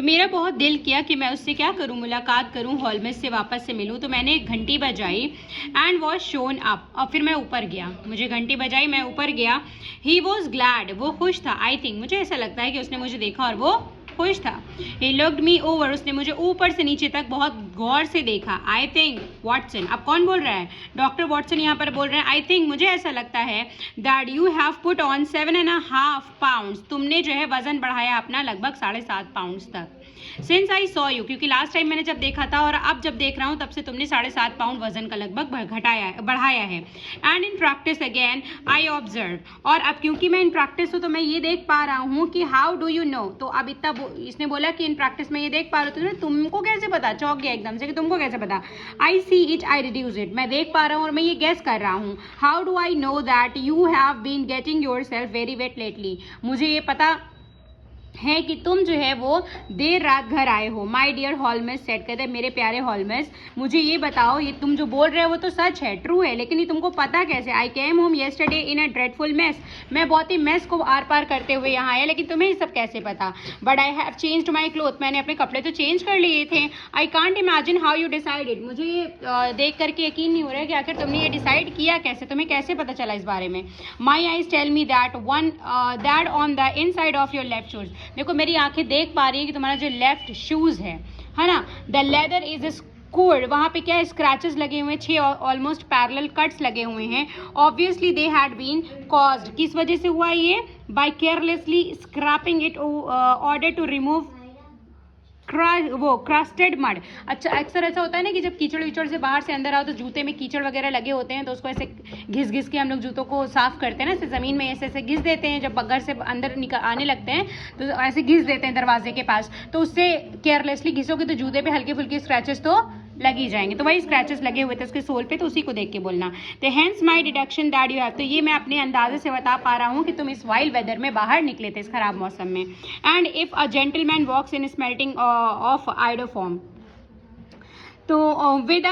तो मेरा बहुत दिल किया कि मैं उससे क्या करूं, मुलाकात करूं, हॉलमेस से वापस से मिलूं। तो मैंने एक घंटी बजाई एंड वॉज शोन अप, और फिर मैं ऊपर गया, मुझे घंटी बजाई, मैं ऊपर गया। ही वॉज ग्लैड, वो खुश था। आई थिंक, मुझे ऐसा लगता है कि उसने मुझे देखा और वो खुश था। ही लुक्ड मी ओवर, उसने मुझे ऊपर से नीचे तक बहुत गौर से देखा। आई थिंक वॉटसन, अब कौन बोल रहा है? डॉक्टर वॉटसन यहाँ पर बोल रहे हैं। आई थिंक, मुझे ऐसा लगता है that you have put on 7.5 pounds, तुमने जो है वजन बढ़ाया अपना लगभग 7.5 पाउंड्स तक। सिंस आई सॉ यू, क्योंकि लास्ट टाइम मैंने जब देखा था और अब जब देख रहा हूँ तब से तुमने 7.5 पाउंड वजन का लगभग बढ़ाया है। And in practice again I observe, और अब क्योंकि मैं इन प्रैक्टिस हूँ तो मैं ये देख पा रहा हूँ कि हाउ डू यू नो, तो अब इतना इसने बोला कि इन प्रैक्टिस में ये देख पा रहे हो, तो तुमको कैसे पता? चौंक गया एकदम से कि तुमको कैसे पता? I see it, I reduce it, मैं देख पा रहा हूँ और मैं ये गेस कर रहा हूँ। How do I know that you have been getting yourself very wet lately, मुझे ये पता है कि तुम जो है वो देर रात घर आए हो। माई डियर हॉलमेस सेट, कहते हैं मेरे प्यारे हॉलमेस, मुझे ये बताओ, ये तुम जो बोल रहे हो वो तो सच है, ट्रू है, लेकिन ये तुमको पता कैसे? I came home yesterday in a dreadful mess, मैं बहुत ही मेस को आर पार करते हुए यहाँ आया, लेकिन तुम्हें ये सब कैसे पता? But I have changed my cloth, मैंने अपने कपड़े तो चेंज कर लिए थे। I can't imagine how you decided, मुझे ये देख करके यकीन नहीं हो रहा है कि आखिर तुमने ये डिसाइड किया कैसे, तुम्हें कैसे पता चला इस बारे में? My eyes tell me that on the inside of your left shoes, देखो मेरी आंखें देख पा रही है कि तुम्हारा जो लेफ्ट शूज है ना, द लेदर इज स्कोर्ड, वहां पे क्या स्क्रैचेस लगे हुए हैं, 6 ऑलमोस्ट पैरेलल कट्स लगे हुए हैं। Obviously they had been caused, किस वजह से हुआ ये? By carelessly scraping it order to remove crusted mud. अच्छा, अक्सर ऐसा होता है ना कि जब कीचड़ विचड़ से बाहर से अंदर आओ तो जूते में कीचड़ वगैरह लगे होते हैं, तो उसको ऐसे घिस घिस के हम लोग जूतों को साफ करते हैं ना, ऐसे ज़मीन में ऐसे ऐसे घिस देते हैं, जब घर से अंदर आने लगते हैं तो ऐसे घिस देते हैं दरवाजे के पास, तो उससे केयरलेसली घिसोगे तो जूते पे हल्के फुल्के स्क्रैचेस तो लगी जाएंगे। तो वही स्क्रैचेस लगे हुए थे उसके सोल पे, तो उसी को देख के बोलना। तो hence my deduction that you have, तो ये मैं अपने अंदाजे से बता पा रहा हूँ कि तुम इस वाइल्ड वेदर में बाहर निकले थे, इस खराब मौसम में। And if a gentleman walks in smelling of iodoform, तो with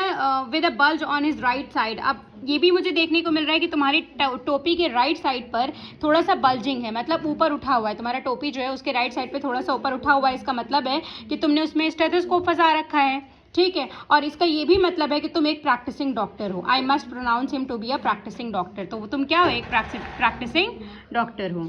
a bulge on his right side, अब ये भी मुझे देखने को मिल रहा है कि तुम्हारी टोपी के राइट साइड पर थोड़ा सा बल्जिंग है, मतलब ऊपर उठा हुआ है, तुम्हारा टोपी जो है उसके राइट साइड पे थोड़ा सा ऊपर उठा हुआ है। इसका मतलब है कि तुमने उसमें स्टेथोस्कोप फंसा रखा है, ठीक है। और इसका ये भी मतलब है कि तुम एक प्रैक्टिसिंग डॉक्टर हो। I must pronounce him to be a practising doctor, तो तुम क्या हो? एक प्रैक्टिसिंग डॉक्टर हो।